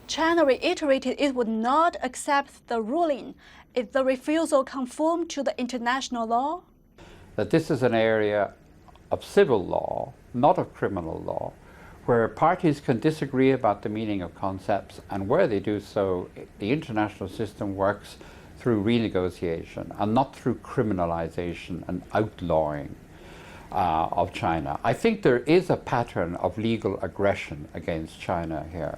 China reiterated it would not accept the ruling if the refusal conformed to the international law. That this is an area of civil law, not of criminal law, where parties can disagree about the meaning of concepts, and where they do so, the international system works through renegotiation and not through criminalization and outlawing of China. I think there is a pattern of legal aggression against China here,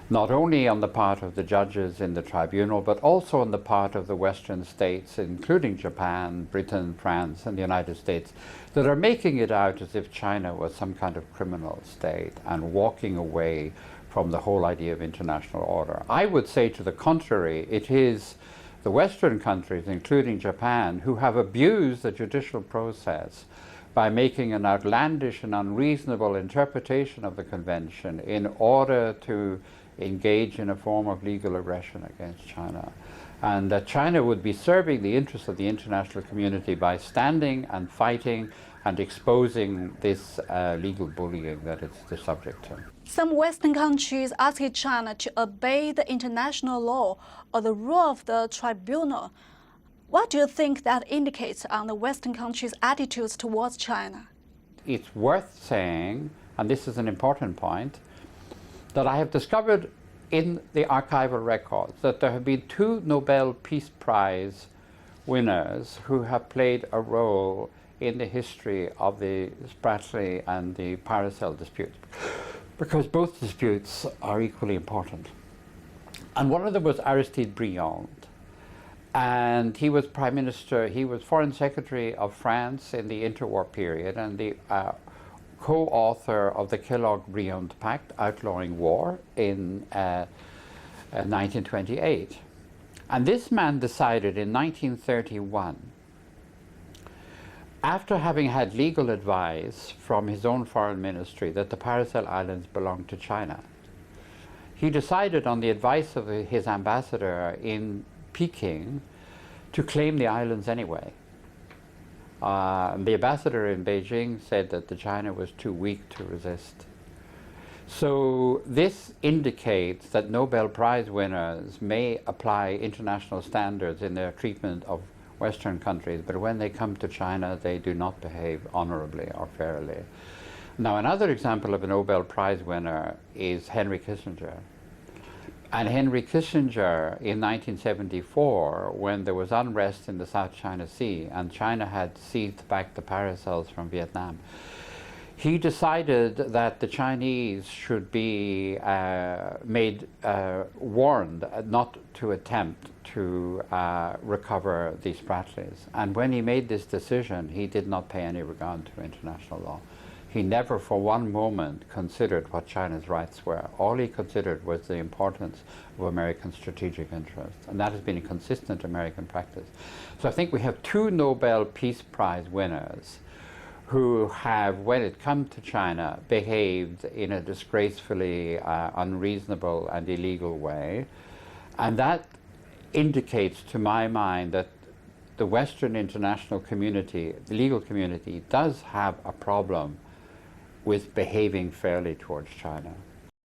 not only on the part of the judges in the tribunal, but also on the part of the Western states, including Japan, Britain, France, and the United States, that are making it out as if China was some kind of criminal state and walking away from the whole idea of international order. I would say to the contrary, it is the Western countries, including Japan, who have abused the judicial process by making an outlandish and unreasonable interpretation of the convention in order to engage in a form of legal aggression against China. And that China would be serving the interests of the international community by standing and fighting and exposing this legal bullying that it's the subject to. Some Western countries asked China to obey the international law or the rule of the tribunal. What do you think that indicates on the Western countries' attitudes towards China? It's worth saying, and this is an important point, that I have discovered in the archival records that there have been 2 Nobel Peace Prize winners who have played a role in the history of the Spratly and the Paracel disputes, because both disputes are equally important. And one of them was Aristide Briand. And he was Prime Minister, he was Foreign Secretary of France in the interwar period, and the co-author of the Kellogg-Briand Pact outlawing war in 1928. And this man decided in 1931, after having had legal advice from his own foreign ministry that the Paracel Islands belonged to China, he decided on the advice of his ambassador in Peking to claim the islands anyway. The ambassador in Beijing said that the China was too weak to resist. So this indicates that Nobel Prize winners may apply international standards in their treatment of Western countries, but when they come to China, they do not behave honorably or fairly. Now, another example of a Nobel Prize winner is Henry Kissinger. And Henry Kissinger, in 1974, when there was unrest in the South China Sea and China had seized back the Paracels from Vietnam, he decided that the Chinese should be warned not to attempt to recover the Spratlys. And when he made this decision, he did not pay any regard to international law. He never for one moment considered what China's rights were. All he considered was the importance of American strategic interests. And that has been a consistent American practice. So I think we have 2 Nobel Peace Prize winners who have, when it comes to China, behaved in a disgracefully unreasonable and illegal way. And that indicates, to my mind, that the Western international community, the legal community, does have a problem with behaving fairly towards China.